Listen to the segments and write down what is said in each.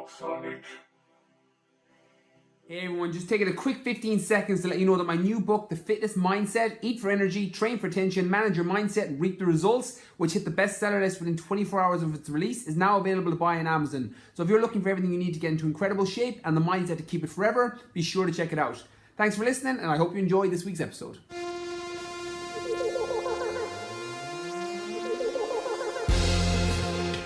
not funny. Hey everyone, just taking a quick 15 seconds to let you know that my new book, The Fitness Mindset, Eat for Energy, Train for Attention, Manage Your Mindset, and Reap the Results, which hit the bestseller list within 24 hours of its release, is now available to buy on Amazon. So if you're looking for everything you need to get into incredible shape and the mindset to keep it forever, be sure to check it out. Thanks for listening, and I hope you enjoyed this week's episode.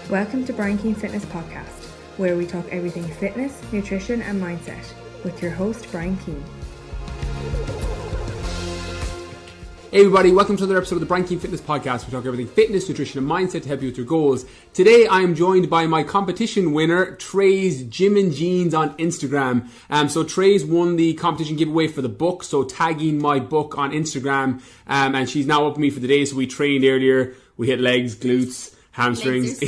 Welcome to Keane Fitness Podcast, where we talk everything fitness, nutrition and mindset with your host Keane. Hey everybody, welcome to another episode of the Keane Fitness Podcast. We talk everything fitness, nutrition and mindset to help you with your goals. Today I am joined by my competition winner, Trey's Gym and Jeans on Instagram. So Trey's won the competition giveaway for the book, so tagging my book on Instagram, and she's now up with me for the day. So we trained earlier, we hit legs, glutes, hamstrings.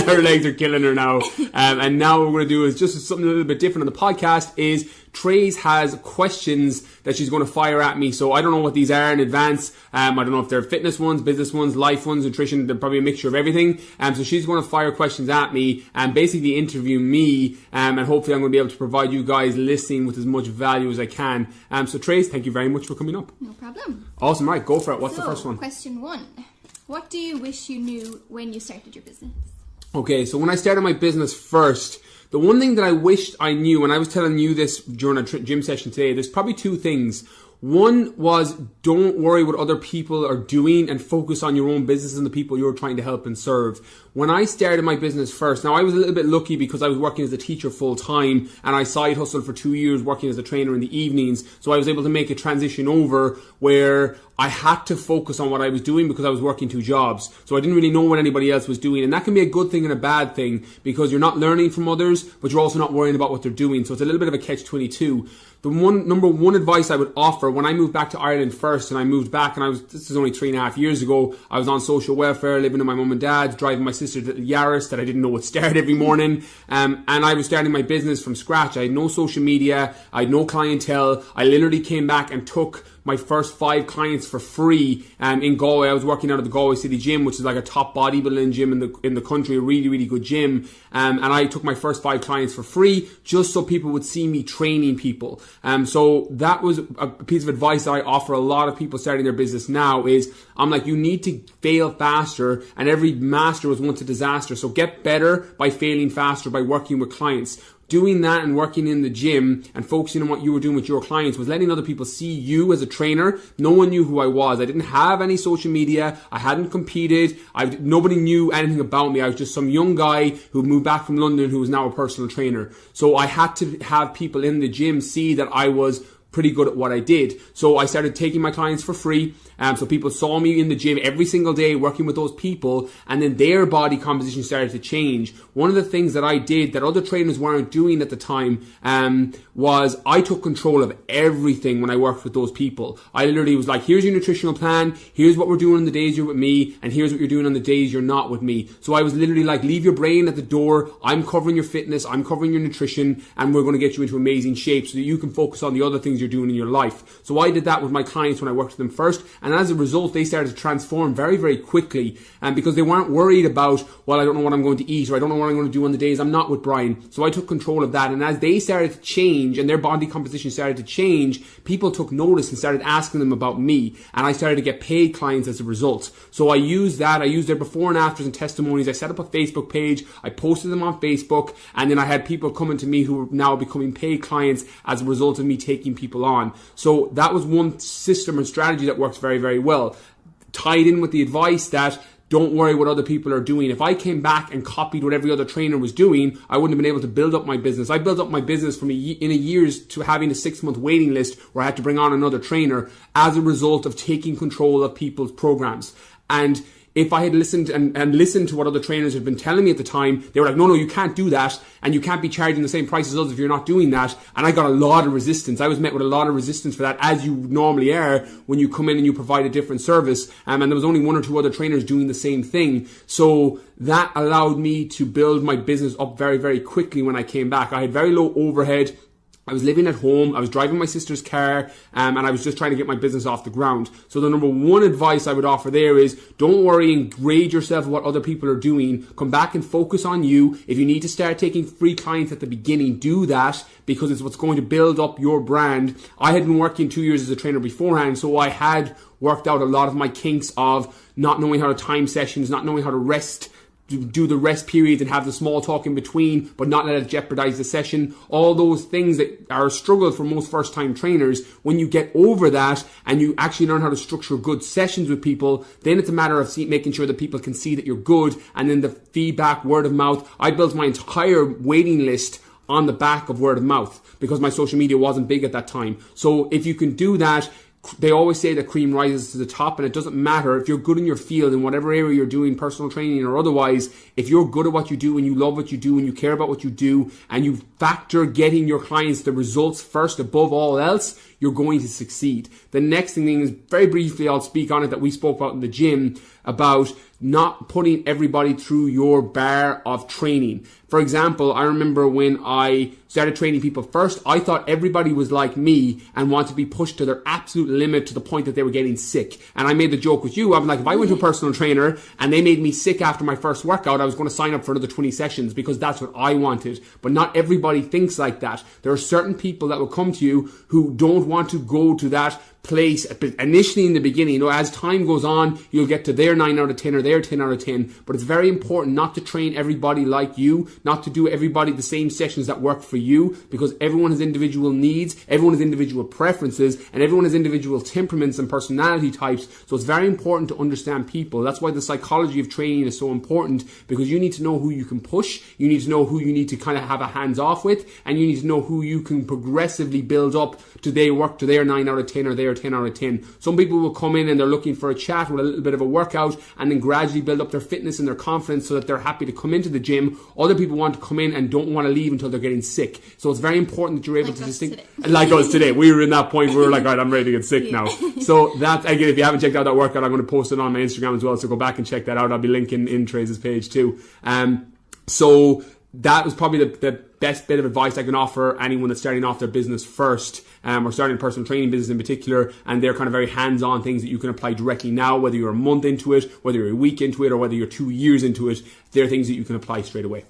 Her legs are killing her now. And now what we're going to do is just something a little bit different on the podcast is Trey's has questions that she's going to fire at me. So I don't know what these are in advance. I don't know if they're fitness ones, business ones, life ones, nutrition. They're probably a mixture of everything. So she's going to fire questions at me and basically interview me. And hopefully I'm going to be able to provide you guys listening with as much value as I can. So Trey's, thank you very much for coming up. No problem. Awesome. Right, go for it. What's the first one? Question one. What do you wish you knew when you started your business? Okay, so when I started my business first, the one thing that I wished I knew, and I was telling you this during a gym session today, there's probably two things. One was don't worry what other people are doing and focus on your own business and the people you're trying to help and serve. When I started my business first, now I was a little bit lucky because I was working as a teacher full time and I side hustled for 2 years working as a trainer in the evenings. So I was able to make a transition over where I had to focus on what I was doing because I was working 2 jobs. So I didn't really know what anybody else was doing. And that can be a good thing and a bad thing because you're not learning from others, but you're also not worrying about what they're doing. So it's a little bit of a catch-22. The number one advice I would offer when I moved back to Ireland first, and I moved back and this is only 3.5 years ago, I was on social welfare, living with my mum and dad, driving my sister's little Yaris that I didn't know would start every morning. And I was starting my business from scratch. I had no social media. I had no clientele. I literally came back and took my first 5 clients for free in Galway. I was working out of the Galway City Gym, which is like a top bodybuilding gym in the country, a really, really good gym. And I took my first 5 clients for free just so people would see me training people. So that was a piece of advice that I offer a lot of people starting their business now is I'm like, you need to fail faster, and every master was once a disaster. So get better by failing faster by working with clients. Doing that and working in the gym and focusing on what you were doing with your clients was letting other people see you as a trainer. No one knew who I was. I didn't have any social media. I hadn't competed. Nobody knew anything about me. I was just some young guy who moved back from London who was now a personal trainer. So I had to have people in the gym see that I was pretty good at what I did. So I started taking my clients for free. So people saw me in the gym every single day working with those people, and then their body composition started to change. One of the things that I did that other trainers weren't doing at the time was I took control of everything when I worked with those people. I literally was like, here's your nutritional plan, here's what we're doing on the days you're with me, and here's what you're doing on the days you're not with me. So I was literally like, leave your brain at the door, I'm covering your fitness, I'm covering your nutrition, and we're going to get you into amazing shape so that you can focus on the other things you're doing in your life. So I did that with my clients when I worked with them first. And as a result, they started to transform very, very quickly. And because they weren't worried about, well, I don't know what I'm going to eat, or I don't know what I'm going to do on the days I'm not with Brian. So I took control of that. And as they started to change and their body composition started to change, people took notice and started asking them about me. And I started to get paid clients as a result. So I used that. I used their before and afters and testimonies. I set up a Facebook page. I posted them on Facebook. And then I had people coming to me who were now becoming paid clients as a result of me taking people on. So that was one system and strategy that works very, very well. Tied in with the advice that don't worry what other people are doing. If I came back and copied what every other trainer was doing, I wouldn't have been able to build up my business. I built up my business from in a year's to having a 6-month waiting list where I had to bring on another trainer as a result of taking control of people's programs. And if I had listened and listened to what other trainers had been telling me at the time, they were like, no, you can't do that. And you can't be charging the same price as us if you're not doing that. And I got a lot of resistance. I was met with a lot of resistance for that, as you normally are when you come in and you provide a different service. And there was only 1 or 2 other trainers doing the same thing. So that allowed me to build my business up very, very quickly when I came back. I had very low overhead. I was living at home, I was driving my sister's car, and I was just trying to get my business off the ground. So the number one advice I would offer there is, don't worry and grade yourself on what other people are doing. Come back and focus on you. If you need to start taking free clients at the beginning, do that, because it's what's going to build up your brand. I had been working 2 years as a trainer beforehand, so I had worked out a lot of my kinks of not knowing how to time sessions, not knowing how to rest, do the rest periods and have the small talk in between, but not let it jeopardize the session. All those things that are a struggle for most first-time trainers. When you get over that and you actually learn how to structure good sessions with people, then it's a matter of making sure that people can see that you're good, and then the feedback, word of mouth. I built my entire waiting list on the back of word of mouth because my social media wasn't big at that time. So if you can do that, they always say that cream rises to the top, and it doesn't matter if you're good in your field in whatever area you're doing, personal training or otherwise. If you're good at what you do and you love what you do and you care about what you do and you factor getting your clients the results first above all else, you're going to succeed. The next thing is, very briefly, I'll speak on it, that we spoke about in the gym, about not putting everybody through your bar of training. For example, I remember when I started training people first, I thought everybody was like me and wanted to be pushed to their absolute limit to the point that they were getting sick. And I made the joke with you. I'm like, if I went to a personal trainer and they made me sick after my first workout, I was going to sign up for another 20 sessions because that's what I wanted. But not everybody thinks like that. There are certain people that will come to you who don't want to go to that place initially in the beginning. You know, as time goes on, you'll get to their 9 out of 10 or their 10 out of 10. But it's very important not to train everybody like you, not to do everybody the same sessions that work for you, because everyone has individual needs, everyone has individual preferences, and everyone has individual temperaments and personality types. So it's very important to understand people. That's why the psychology of training is so important, because you need to know who you can push, you need to know who you need to kind of have a hands off with, and you need to know who you can progressively build up to they work to their 9 out of 10 or their 10 out of 10. Some people will come in and they're looking for a chat with a little bit of a workout and then gradually build up their fitness and their confidence so that they're happy to come into the gym. Other people want to come in and don't want to leave until they're getting sick. So it's very important that you're able to distinguish. Like us today. We were in that point where we were like, all right, I'm ready to get sick now. So that, again, if you haven't checked out that workout, I'm going to post it on my Instagram as well. So go back and check that out. I'll be linking in Trace's page too. So that was probably the best bit of advice I can offer anyone that's starting off their business first, or starting a personal training business in particular, and they're kind of very hands-on things that you can apply directly now, whether you're a month into it, whether you're a week into it, or whether you're 2 years into it. They're things that you can apply straight away.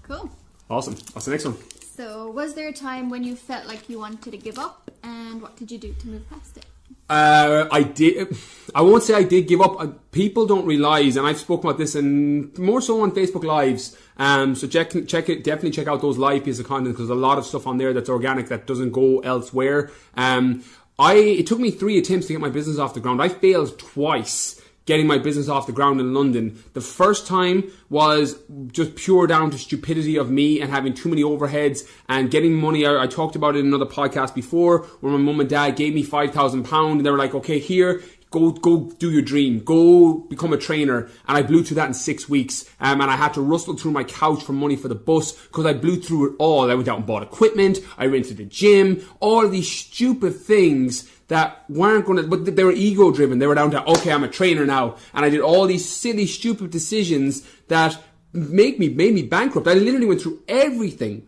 Cool. Awesome. What's the next one? So, was there a time when you felt like you wanted to give up, and what did you do to move past it? I did. I won't say I did give up. People don't realize, and I've spoken about this and more so on Facebook Lives. So check it. Definitely check out those live pieces of content, because there's a lot of stuff on there that's organic that doesn't go elsewhere. It took me 3 attempts to get my business off the ground. I failed twice getting my business off the ground in London. The first time was just pure down to stupidity of me and having too many overheads and getting money. I talked about it in another podcast before, where my mum and dad gave me £5,000 and they were like, okay, here, go do your dream, go become a trainer. And I blew through that in 6 weeks. And I had to rustle through my couch for money for the bus, because I blew through it all. I went out and bought equipment, I rented a gym, all of these stupid things that weren't going to, but they were ego driven. They were down to, okay, I'm a trainer now. And I did all these silly, stupid decisions that made me bankrupt. I literally went through everything.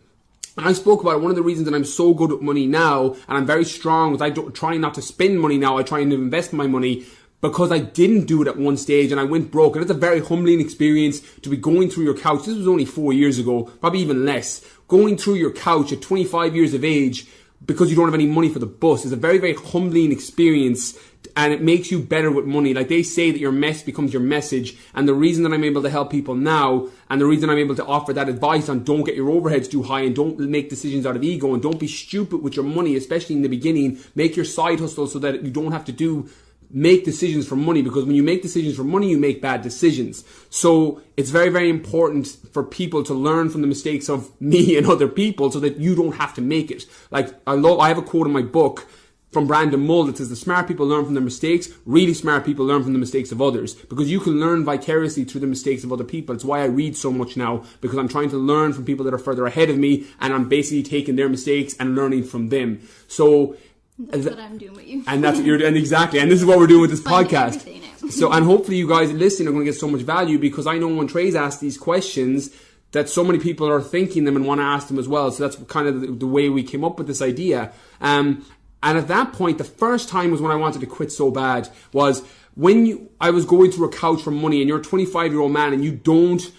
And I spoke about it. One of the reasons that I'm so good with money now, and I'm very strong with trying not to spend money now, I try to invest my money, because I didn't do it at one stage and I went broke. And it's a very humbling experience to be going through your couch. This was only 4 years ago, probably even less. Going through your couch at 25 years of age because you don't have any money for the bus is a very, very humbling experience, and it makes you better with money. Like they say that your mess becomes your message, and the reason that I'm able to help people now, and the reason I'm able to offer that advice on don't get your overheads too high and don't make decisions out of ego and don't be stupid with your money, especially in the beginning. Make your side hustle so that you don't have to make decisions for money, because when you make decisions for money, you make bad decisions. So it's very, very important for people to learn from the mistakes of me and other people so that you don't have to make it. Like I have a quote in my book from Brandon Mull that says, the smart people learn from their mistakes, really smart people learn from the mistakes of others, because you can learn vicariously through the mistakes of other people. It's why I read so much now, because I'm trying to learn from people that are further ahead of me, and I'm basically taking their mistakes and learning from them. So that's what I'm doing with you. And that's what you're doing, exactly. And this is what we're doing with this podcast. So, and hopefully you guys listening are going to get so much value, because I know when Trey's asked these questions, that so many people are thinking them and want to ask them as well. So that's kind of the way we came up with this idea. And at that point, the first time was when I wanted to quit so bad, was when I was going through a couch for money, and you're a 25-year-old man and you don't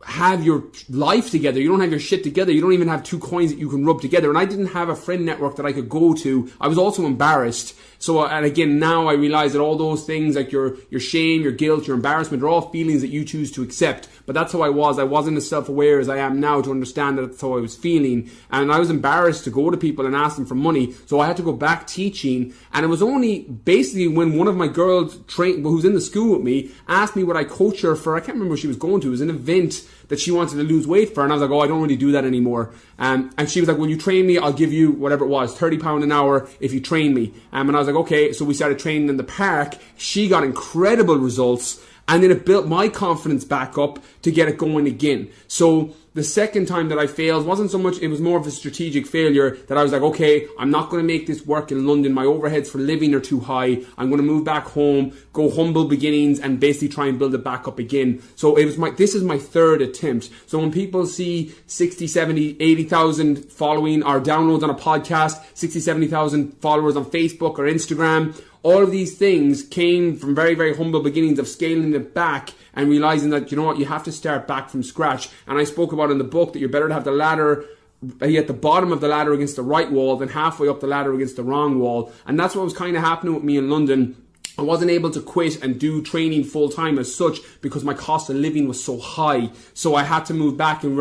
have your life together, you don't have your shit together, you don't even have 2 coins that you can rub together, and I didn't have a friend network that I could go to. I was also embarrassed. So, and again, now I realize that all those things, like your shame, your guilt, your embarrassment, are all feelings that you choose to accept. But that's how I was. I wasn't as self-aware as I am now to understand that that's how I was feeling. And I was embarrassed to go to people and ask them for money. So I had to go back teaching. And it was only basically when one of my girls who's in the school with me asked me would I coach her for, I can't remember what she was going to. It was an event that she wanted to lose weight for. And I was like, oh, I don't really do that anymore. And she was like, will you train me? I'll give you whatever it was, £30 an hour if you train me. And I was like, okay. So we started training in the park. She got incredible results. And then it built my confidence back up to get it going again. So the second time that I failed wasn't so much, it was more of a strategic failure that I was like, okay, I'm not going to make this work in London. My overheads for living are too high. I'm going to move back home, go humble beginnings, and basically try and build it back up again. So this is my third attempt. So when people see 60, 70, 80,000 following or downloads on a podcast, 60, 70,000 followers on Facebook or Instagram, all of these things came from very, very humble beginnings of scaling it back and realizing that, you know what, you have to start back from scratch. And I spoke about in the book that you're better to have the ladder at the bottom of the ladder against the right wall than halfway up the ladder against the wrong wall. And that's what was kind of happening with me in London. I wasn't able to quit and do training full time as such because my cost of living was so high. So I had to move back and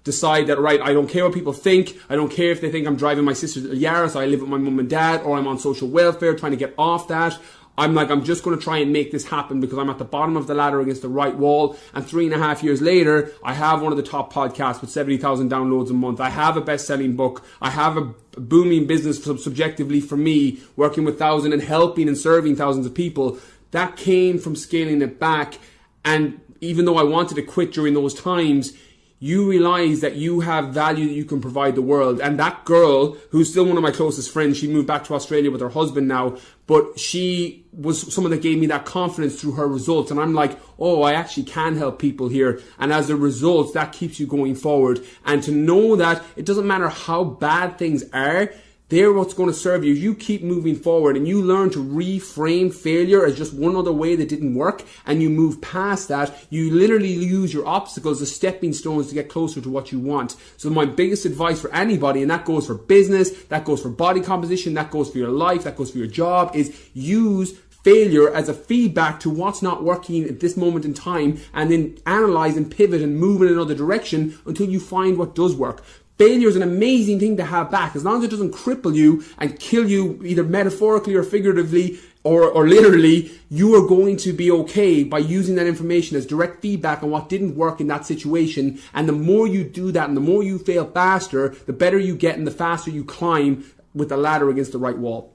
decide that, right, I don't care what people think. I don't care if they think I'm driving my sister's Yaris, I live with my mum and dad, or I'm on social welfare trying to get off that. I'm just going to try and make this happen because I'm at the bottom of the ladder against the right wall. And 3.5 years later, I have one of the top podcasts with 70,000 downloads a month. I have a best-selling book. I have a booming business subjectively for me, working with thousands and helping and serving thousands of people. That came from scaling it back. And even though I wanted to quit during those times, you realize that you have value that you can provide the world. And that girl, who's still one of my closest friends, she moved back to Australia with her husband now, but she was someone that gave me that confidence through her results. And I'm like, oh, I actually can help people here. And as a result, that keeps you going forward. And to know that it doesn't matter how bad things are, they're what's going to serve you. You keep moving forward and you learn to reframe failure as just one other way that didn't work, and you move past that. You literally use your obstacles as stepping stones to get closer to what you want. So my biggest advice for anybody, and that goes for business, that goes for body composition, that goes for your life, that goes for your job, is use failure as a feedback to what's not working at this moment in time, and then analyze and pivot and move in another direction until you find what does work. Failure is an amazing thing to have back. As long as it doesn't cripple you and kill you either metaphorically or figuratively or literally, you are going to be okay by using that information as direct feedback on what didn't work in that situation. And the more you do that and the more you fail faster, the better you get and the faster you climb with the ladder against the right wall.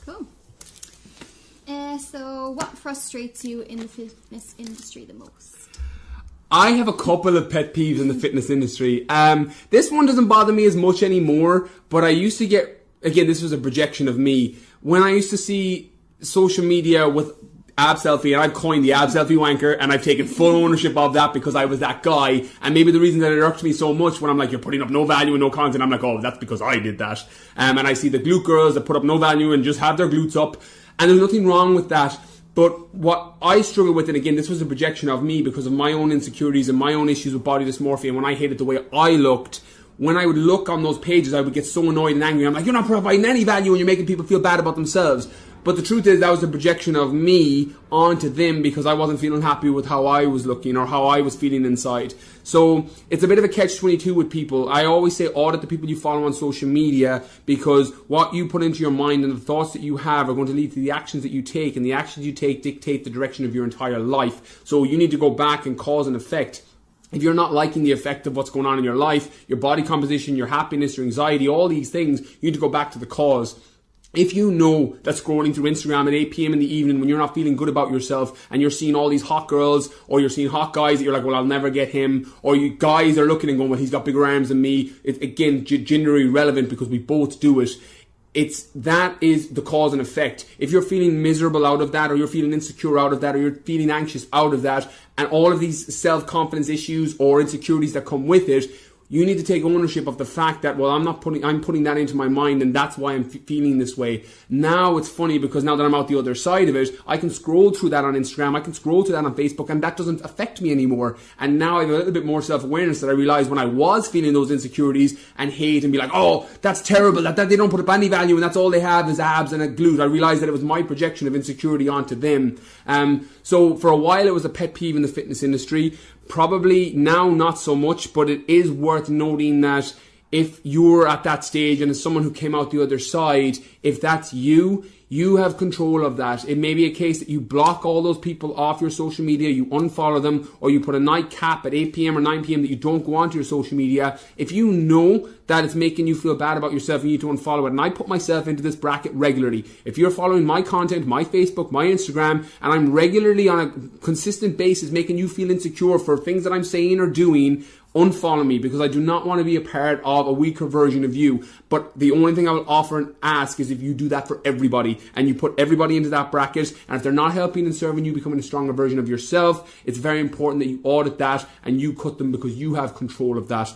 Cool. So what frustrates you in the fitness industry the most? I have a couple of pet peeves in the fitness industry. This one doesn't bother me as much anymore, but I used to get, again, this was a projection of me, when I used to see social media with AB Selfie, and I've coined the AB Selfie Wanker, and I've taken full ownership of that because I was that guy. And maybe the reason that it irked me so much when I'm like, you're putting up no value and no content, I'm like, oh, that's because I did that. And I see the glute girls that put up no value and just have their glutes up, and there's nothing wrong with that. But what I struggle with, and again, this was a projection of me because of my own insecurities and my own issues with body dysmorphia, and when I hated the way I looked, when I would look on those pages, I would get so annoyed and angry. I'm like, you're not providing any value and you're making people feel bad about themselves. But the truth is, that was a projection of me onto them because I wasn't feeling happy with how I was looking or how I was feeling inside. So it's a bit of a catch-22 with people. I always say audit the people you follow on social media, because what you put into your mind and the thoughts that you have are going to lead to the actions that you take, and the actions you take dictate the direction of your entire life. So you need to go back and cause and effect. If you're not liking the effect of what's going on in your life, your body composition, your happiness, your anxiety, all these things, you need to go back to the cause. If you know that scrolling through Instagram at 8 p.m. in the evening when you're not feeling good about yourself and you're seeing all these hot girls, or you're seeing hot guys that you're like, well, I'll never get him, or you guys are looking and going, well, he's got bigger arms than me. It's, again, gender irrelevant because we both do it. that is the cause and effect. If you're feeling miserable out of that, or you're feeling insecure out of that, or you're feeling anxious out of that, and all of these self-confidence issues or insecurities that come with it, you need to take ownership of the fact that, well, I'm putting that into my mind, and that's why I'm feeling this way. Now it's funny, because now that I'm out the other side of it, I can scroll through that on Instagram, I can scroll through that on Facebook, and that doesn't affect me anymore. And now I have a little bit more self-awareness that I realize when I was feeling those insecurities and hate and be like, oh, that's terrible, that they don't put up any value and that's all they have is abs and a glute. I realized that it was my projection of insecurity onto them. So for a while it was a pet peeve in the fitness industry. Probably now not so much, but it is worth noting that if you're at that stage and as someone who came out the other side, if that's you, you have control of that. It may be a case that you block all those people off your social media, you unfollow them, or you put a night cap at 8 p.m. or 9 p.m. that you don't go onto your social media. If you know that it's making you feel bad about yourself, you need to unfollow it. And I put myself into this bracket regularly. If you're following my content, my Facebook, my Instagram, and I'm regularly on a consistent basis making you feel insecure for things that I'm saying or doing, unfollow me, because I do not want to be a part of a weaker version of you. But the only thing I will offer and ask is if you do that for everybody and you put everybody into that bracket, and if they're not helping and serving you becoming a stronger version of yourself, it's very important that you audit that and you cut them, because you have control of that.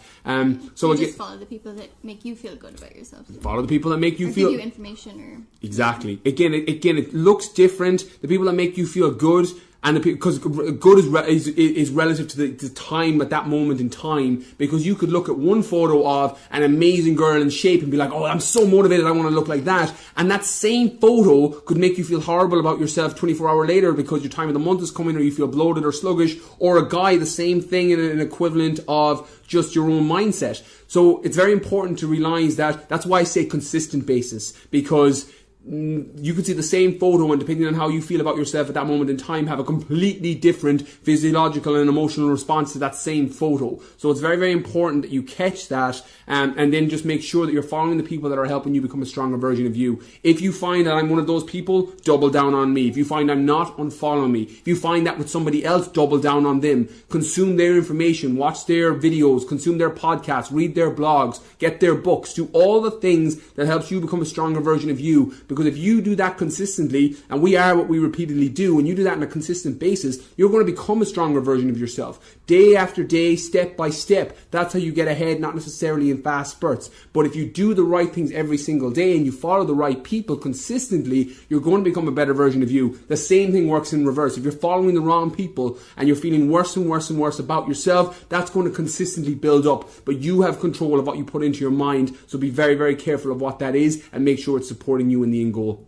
So just follow the people that make you feel good about yourself. Follow the people that make you or feel give you information or exactly. Again, it looks different. The people that make you feel good. And because good is relative to the time at that moment in time, because you could look at one photo of an amazing girl in shape and be like, oh, I'm so motivated, I want to look like that. And that same photo could make you feel horrible about yourself 24 hours later because your time of the month is coming, or you feel bloated or sluggish. Or a guy, the same thing in an equivalent of just your own mindset. So it's very important to realize that. That's why I say consistent basis, because you could see the same photo, and depending on how you feel about yourself at that moment in time, have a completely different physiological and emotional response to that same photo. So it's very, very important that you catch that, and then just make sure that you're following the people that are helping you become a stronger version of you. If you find that I'm one of those people, double down on me. If you find I'm not, unfollow me. If you find that with somebody else, double down on them. Consume their information, watch their videos, consume their podcasts, read their blogs, get their books, do all the things that helps you become a stronger version of you. Because if you do that consistently, and we are what we repeatedly do, and you do that on a consistent basis, you're going to become a stronger version of yourself. Day after day, step by step. That's how you get ahead, not necessarily in fast spurts. But if you do the right things every single day and you follow the right people consistently, you're going to become a better version of you. The same thing works in reverse. If you're following the wrong people and you're feeling worse and worse and worse about yourself, that's going to consistently build up. But you have control of what you put into your mind. So be very, very careful of what that is, and make sure it's supporting you in the end goal.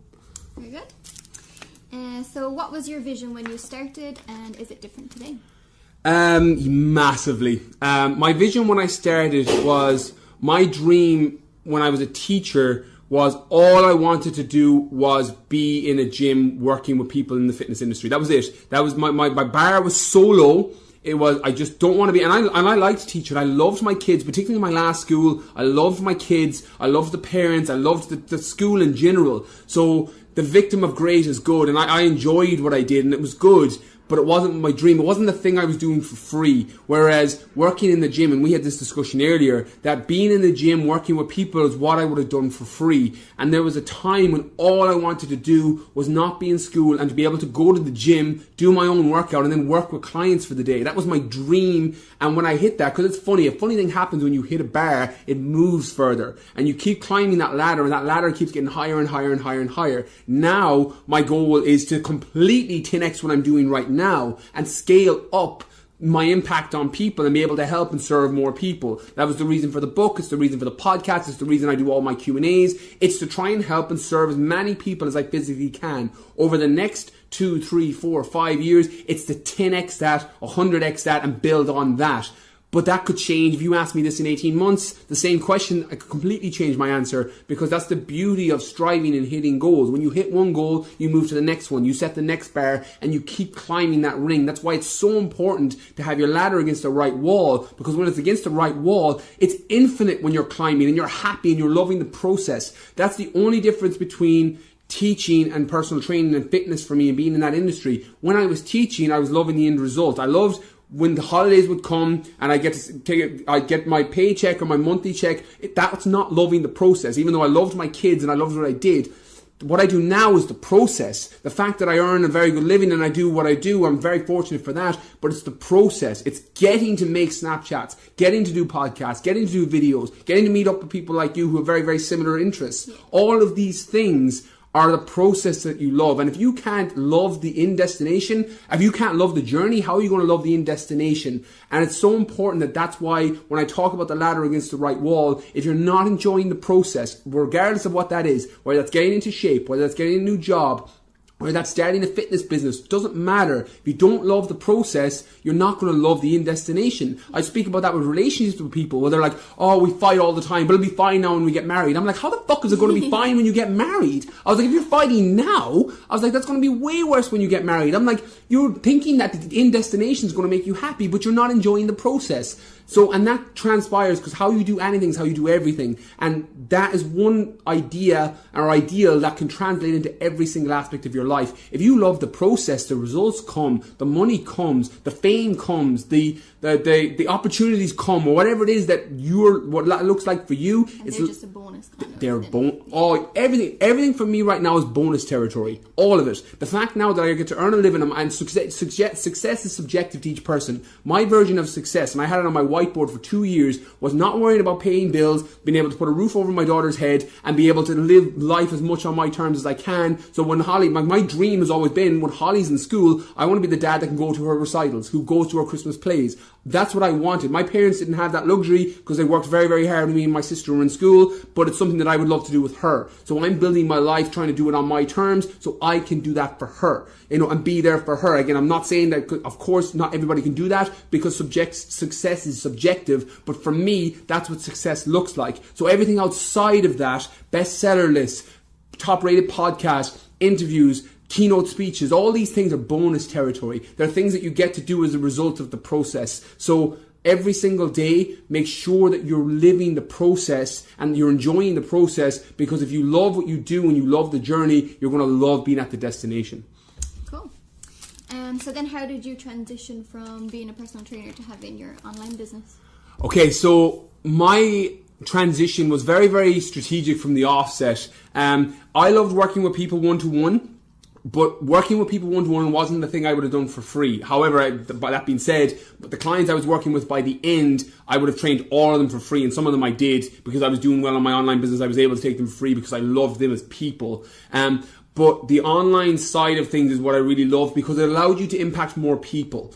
Very good. So what was your vision when you started, and is it different today? Massively. My vision when I started was, my dream when I was a teacher was, all I wanted to do was be in a gym working with people in the fitness industry. That was it. That was my bar was so low. It was, I just don't want to be, and I liked teaching. I loved my kids, particularly in my last school. I loved my kids. I loved the parents. I loved the school in general. So the victim of great is good, and I enjoyed what I did, and it was good. But it wasn't my dream. It wasn't the thing I was doing for free. Whereas working in the gym, and we had this discussion earlier, that being in the gym, working with people is what I would have done for free. And there was a time when all I wanted to do was not be in school and to be able to go to the gym, do my own workout, and then work with clients for the day. That was my dream. And when I hit that, because it's funny, a funny thing happens when you hit a bar, it moves further. And you keep climbing that ladder, and that ladder keeps getting higher and higher and higher and higher. Now, my goal is to completely 10x what I'm doing right now and scale up my impact on people and be able to help and serve more people. That was the reason for the book. It's the reason for the podcast. It's the reason I do all my Q&As. It's to try and help and serve as many people as I physically can. Over the next 2, 3, 4, 5 years, it's to 10x that, 100x that, and build on that. But that could change. If you ask me this in 18 months, the same question, I could completely change my answer, because that's the beauty of striving and hitting goals. When you hit one goal, you move to the next one. You set the next bar and you keep climbing that ring. That's why it's so important to have your ladder against the right wall, because when it's against the right wall, it's infinite when you're climbing and you're happy and you're loving the process. That's the only difference between teaching and personal training and fitness for me and being in that industry. When I was teaching, I was loving the end result. I loved when the holidays would come and I get my paycheck or my monthly check, that's not loving the process. Even though I loved my kids and I loved what I did, what I do now is the process. The fact that I earn a very good living and I do what I do, I'm very fortunate for that, but it's the process. It's getting to make Snapchats, getting to do podcasts, getting to do videos, getting to meet up with people like you who have very, very similar interests. All of these things are the process that you love. And if you can't love the in destination, if you can't love the journey, how are you going to love the in destination? And it's so important that's why when I talk about the ladder against the right wall, if you're not enjoying the process, regardless of what that is, whether that's getting into shape, whether that's getting a new job, or that's starting a fitness business, doesn't matter. If you don't love the process, you're not going to love the in destination. I speak about that with relationships with people where they're like, oh, we fight all the time, but it'll be fine now when we get married. I'm like, how the fuck is it going to be fine when you get married? I was like, if you're fighting now, I was like, that's going to be way worse when you get married. I'm like, you're thinking that the in destination is going to make you happy, but you're not enjoying the process. So, and that transpires because how you do anything is how you do everything. And that is one idea or ideal that can translate into every single aspect of your life. If you love the process, the results come, the money comes, the fame comes, the opportunities come, or whatever it is that what that looks like for you. And they're just a bonus kind of. They're everything for me right now is bonus territory. All of it. The fact now that I get to earn a living and success is subjective to each person. My version of success, and I had it on my whiteboard for 2 years, was not worrying about paying bills, being able to put a roof over my daughter's head, and be able to live life as much on my terms as I can. So when my dream has always been, when Holly's in school, I want to be the dad that can go to her recitals, who goes to her Christmas plays. That's what I wanted. My parents didn't have that luxury because they worked very, very hard when me and my sister were in school, but it's something that I would love to do with her. So I'm building my life, trying to do it on my terms, so I can do that for her, and be there for her. Again, I'm not saying that, of course, not everybody can do that because success is subjective, but for me, that's what success looks like. So everything outside of that, bestseller lists, top-rated podcasts, interviews, keynote speeches, all these things are bonus territory. They're things that you get to do as a result of the process. So every single day, make sure that you're living the process and you're enjoying the process, because if you love what you do and you love the journey, you're going to love being at the destination. Cool. So then how did you transition from being a personal trainer to having your online business? Okay, so my transition was very, very strategic from the offset. I loved working with people one-to-one. But working with people one-to-one wasn't the thing I would have done for free. However, by that being said, the clients I was working with, by the end, I would have trained all of them for free. And some of them I did because I was doing well on my online business. I was able to take them for free because I loved them as people. But the online side of things is what I really loved because it allowed you to impact more people.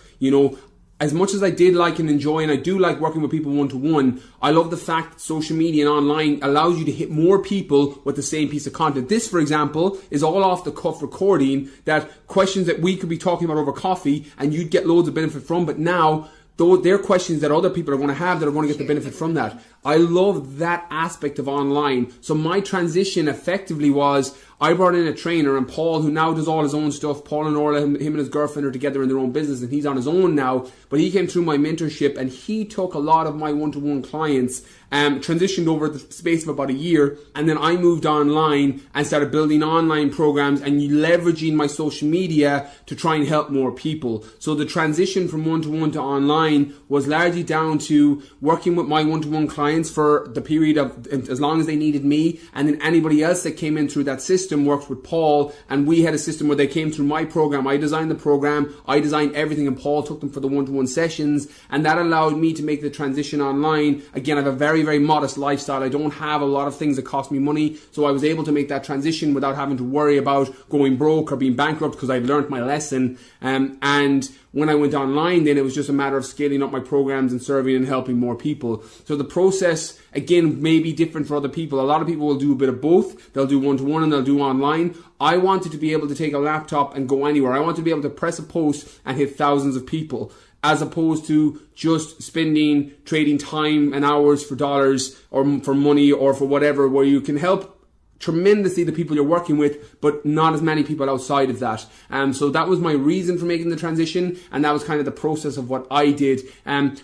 As much as I did like and enjoy, and I do like working with people one-to-one, I love the fact that social media and online allows you to hit more people with the same piece of content. This, for example, is all off the cuff recording, that questions that we could be talking about over coffee and you'd get loads of benefit from, but now they're questions that other people are going to have that are going to get the benefit from that. I love that aspect of online. So my transition effectively was, I brought in a trainer, and Paul, who now does all his own stuff, Paul and Orla, him and his girlfriend are together in their own business, and he's on his own now, but he came through my mentorship, and he took a lot of my one-to-one clients, transitioned over the space of about a year, and then I moved online and started building online programs and leveraging my social media to try and help more people. So the transition from one-to-one to online was largely down to working with my one-to-one clients for the period of as long as they needed me, and then anybody else that came in through that system worked with Paul, and we had a system where they came through my program. I designed the program, I designed everything, and Paul took them for the one-to-one sessions, and that allowed me to make the transition online. Again, I have a very, very modest lifestyle. I don't have a lot of things that cost me money, so I was able to make that transition without having to worry about going broke or being bankrupt because I'd learned my lesson. And when I went online, then it was just a matter of scaling up my programs and serving and helping more people. So the process, again, may be different for other people. A lot of people will do a bit of both. They'll do one-to-one and they'll do online. I wanted to be able to take a laptop and go anywhere. I wanted to be able to press a post and hit thousands of people, as opposed to just trading time and hours for dollars or for money or for whatever, where you can help tremendously the people you're working with, but not as many people outside of that. So that was my reason for making the transition, and that was kind of the process of what I did.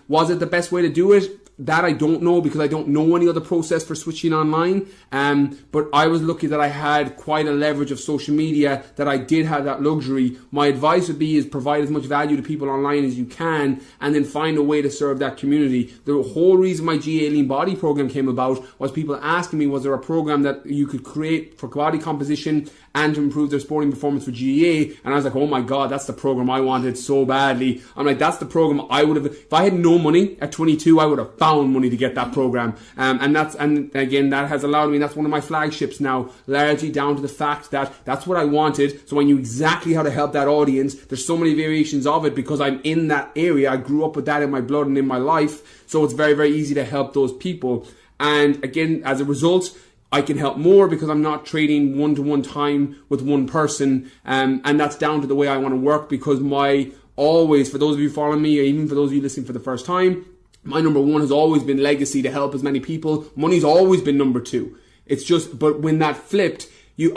Was it the best way to do it? that I don't know, because I don't know any other process for switching online. But I was lucky that I had quite a leverage of social media, that I did have that luxury. My advice would be is provide as much value to people online as you can, and then find a way to serve that community. The whole reason my GA Lean Body program came about was people asking me, was there a program that you could create for body composition and to improve their sporting performance for GA? And I was like, oh my God, that's the program I wanted so badly. I'm like, that's the program I would have, if I had no money at 22, I would have found money to get that program. And again, that has allowed me, that's one of my flagships now, largely down to the fact that that's what I wanted. So I knew exactly how to help that audience. There's so many variations of it because I'm in that area. I grew up with that in my blood and in my life. So it's very, very easy to help those people. And again, as a result, I can help more because I'm not trading one-to-one time with one person. And that's down to the way I want to work, because for those of you following me, or even for those of you listening for the first time, my number one has always been legacy, to help as many people. Money's always been number two. It's just, but when that flipped, you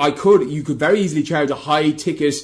could very easily charge a high ticket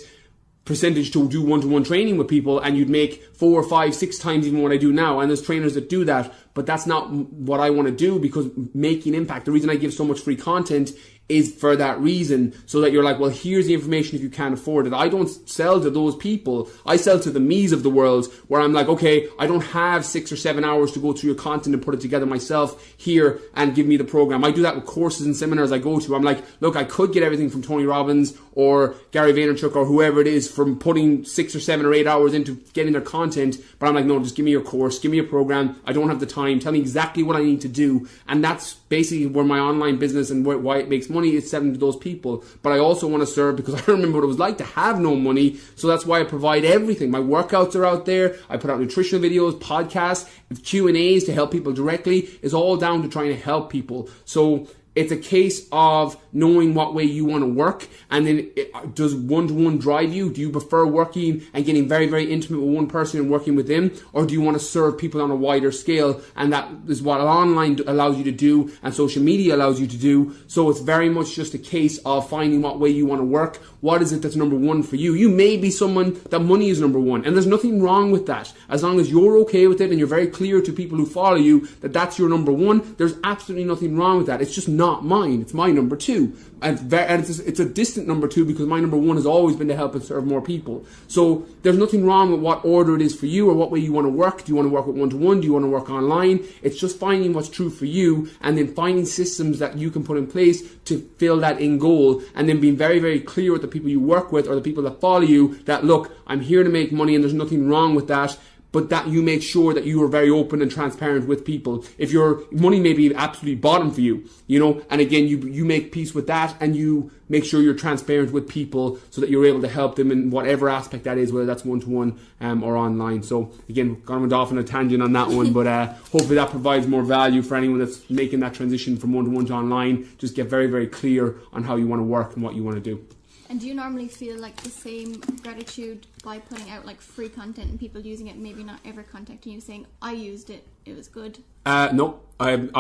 percentage to do one-to-one training with people, and you'd make 4, 5, 6 times even what I do now. And there's trainers that do that, but that's not what I want to do, because making impact, the reason I give so much free content is for that reason, so that you're like, well, here's the information if you can't afford it. I don't sell to those people. I sell to the me's of the world, where I'm like, okay, I don't have 6 or 7 hours to go through your content and put it together myself here and give me the program. I do that with courses and seminars I go to. I'm like, look, I could get everything from Tony Robbins or Gary Vaynerchuk or whoever it is from putting 6 or 7 or 8 hours into getting their content. But I'm like, no, just give me your course, give me a program. I don't have the time. Tell me exactly what I need to do. And that's basically where my online business and why it makes money is selling to those people. But I also want to serve, because I remember what it was like to have no money. So that's why I provide everything. My workouts are out there. I put out nutritional videos, podcasts, Q&As to help people directly. It's all down to trying to help people. So it's a case of knowing what way you want to work, and then does one-to-one drive you? Do you prefer working and getting very, very intimate with one person and working with them, or do you want to serve people on a wider scale? And that is what online allows you to do, and social media allows you to do. So it's very much just a case of finding what way you want to work. What is it that's number one for you? You may be someone that money is number one, and there's nothing wrong with that. As long as you're okay with it and you're very clear to people who follow you that that's your number one, there's absolutely nothing wrong with that. It's just not mine. It's my number two. And it's a distant number two, because my number one has always been to help and serve more people. So there's nothing wrong with what order it is for you or what way you want to work. Do you want to work with one-to-one? Do you want to work online? It's just finding what's true for you, and then finding systems that you can put in place to fill that end goal, and then being very, very clear with the people you work with or the people that follow you that, look, I'm here to make money and there's nothing wrong with that. But that you make sure that you are very open and transparent with people. If your money may be absolutely bottom for you, and again, you make peace with that, and you make sure you're transparent with people so that you're able to help them in whatever aspect that is, whether that's one-to-one or online. So again, gone off on a tangent on that one, but hopefully that provides more value for anyone that's making that transition from one-to-one to online. Just get very, very clear on how you want to work and what you want to do. And do you normally feel like the same gratitude by putting out like free content and people using it, maybe not ever contacting you saying, I used it, it was good? No, I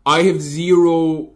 have zero.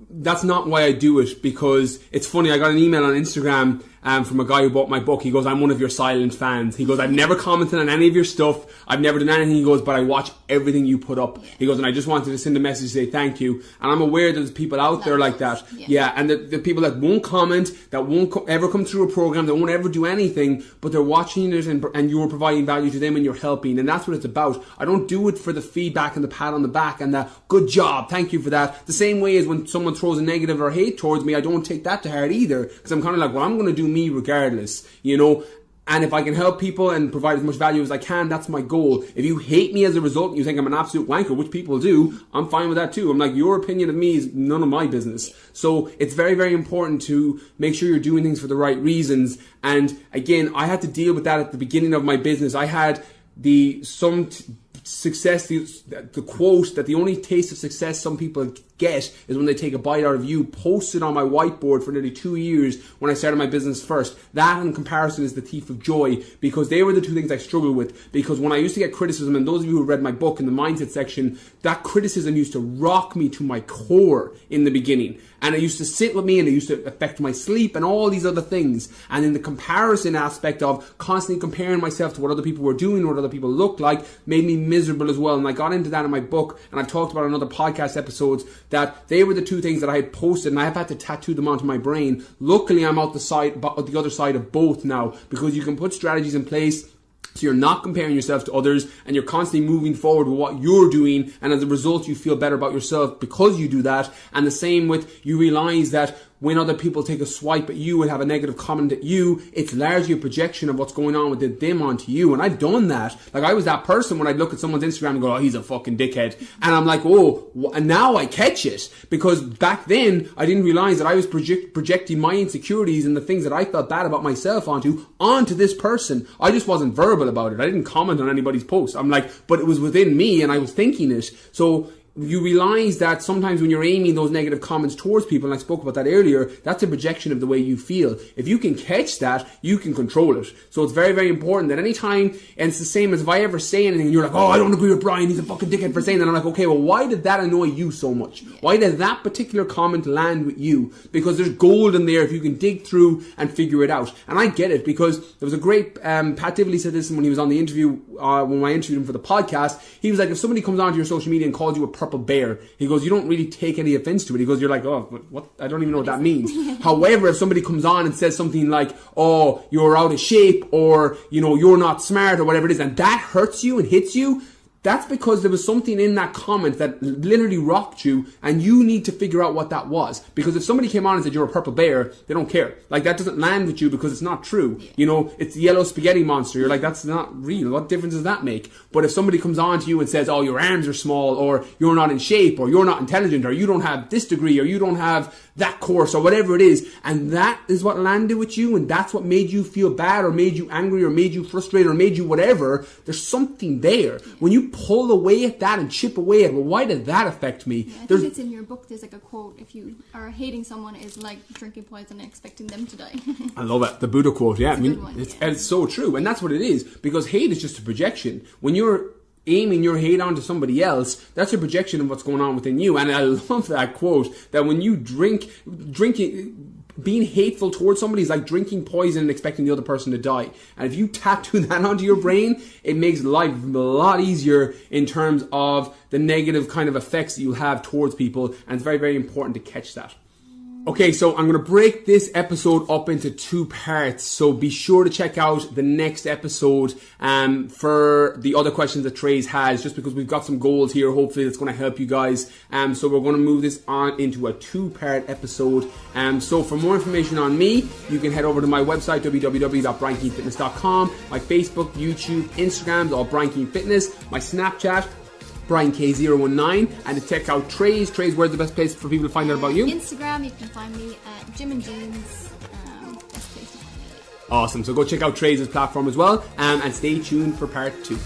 That's not why I do it, because it's funny. I got an email on Instagram from a guy who bought my book. He goes, I'm one of your silent fans. He goes, I've never commented on any of your stuff. I've never done anything. He goes, but I watch everything you put up. Yeah. He goes, and I just wanted to send a message to say thank you. And I'm aware there's people out there like that. Yeah. And the people that won't comment, that won't ever come through a program, that won't ever do anything, but they're watching it and you're providing value to them and you're helping. And that's what it's about. I don't do it for the feedback and the pat on the back and the good job, thank you for that. The same way as when someone throws a negative or hate towards me, I don't take that to heart either, because I'm kind of like, well, I'm going to do me regardless, and if I can help people and provide as much value as I can, that's my goal. If you hate me as a result and you think I'm an absolute wanker, which people do, I'm fine with that too. I'm like, your opinion of me is none of my business. So it's very, very important to make sure you're doing things for the right reasons. And again, I had to deal with that at the beginning of my business. I had success, the quote that the only taste of success some people get is when they take a bite out of you, posted on my whiteboard for nearly 2 years when I started my business first. That in comparison is the thief of joy, because they were the two things I struggled with. Because when I used to get criticism, and those of you who read my book in the mindset section, that criticism used to rock me to my core in the beginning. And it used to sit with me, and it used to affect my sleep and all these other things. And in the comparison aspect of constantly comparing myself to what other people were doing, what other people looked like, made me miserable as well. And I got into that in my book, and I've talked about in other podcast episodes, that they were the two things that I had posted, and I have had to tattoo them onto my brain. Luckily, I'm out the other side of both now, because you can put strategies in place so you're not comparing yourself to others, and you're constantly moving forward with what you're doing, and as a result you feel better about yourself because you do that. And the same with, you realize that when other people take a swipe at you and have a negative comment at you, it's largely a projection of what's going on with them onto you. And I've done that. Like, I was that person when I'd look at someone's Instagram and go, oh, he's a fucking dickhead. And I'm like, oh, and now I catch it. Because back then, I didn't realize that I was projecting my insecurities and the things that I felt bad about myself onto this person. I just wasn't verbal about it. I didn't comment on anybody's post. I'm like, but it was within me and I was thinking it. So you realize that sometimes when you're aiming those negative comments towards people, and I spoke about that earlier, that's a projection of the way you feel. If you can catch that, you can control it. So it's very, very important that anytime, and it's the same as if I ever say anything and you're like, oh, I don't agree with Brian, he's a fucking dickhead for saying that. I'm like, okay, well, why did that annoy you so much? Why did that particular comment land with you? Because there's gold in there if you can dig through and figure it out. And I get it, because there was a great, Pat Tivoli said this when he was on the interview, when I interviewed him for the podcast. He was like, if somebody comes onto your social media and calls you a purple bear, he goes, you don't really take any offense to it. He goes, you're like, oh, what? I don't even know what that means. However, if somebody comes on and says something like, oh, you're out of shape, or, you're not smart, or whatever it is, and that hurts you and hits you, that's because there was something in that comment that literally rocked you, and you need to figure out what that was. Because if somebody came on and said you're a purple bear, they don't care. Like, that doesn't land with you because it's not true. It's the yellow spaghetti monster. You're like, that's not real. What difference does that make? But if somebody comes on to you and says, oh, your arms are small, or you're not in shape, or you're not intelligent, or you don't have this degree, or you don't have that course, or whatever it is, and that is what landed with you, and that's what made you feel bad, or made you angry, or made you frustrated, or made you whatever, there's something there. When you pull away at that and chip away at, well, why did that affect me? I think it's in your book, there's like a quote, if you are hating someone, is like drinking poison and expecting them to die. I love it. The Buddha quote, yeah. It's it's so true, and that's what it is, because hate is just a projection. When you're aiming your hate onto somebody else, that's a projection of what's going on within you. And I love that quote, that when you drinking, being hateful towards somebody is like drinking poison and expecting the other person to die. And if you tattoo that onto your brain, it makes life a lot easier in terms of the negative kind of effects that you'll have towards people. And it's very, very important to catch that. Okay, so I'm going to break this episode up into 2 parts, so be sure to check out the next episode for the other questions that Trace has, just because we've got some goals here, hopefully that's going to help you guys. So we're going to move this on into a 2-part episode. So for more information on me, you can head over to my website, www.briankeanefitness.com, my Facebook, YouTube, Instagram, all Brian Keane Fitness, my Snapchat, BrianK019, and to check out Trace. Trace, where's the best place for people to find out about you? Instagram, you can find me at Gym and Jeans. Best place to find me. Awesome. So go check out Trace's platform as well, and stay tuned for part 2.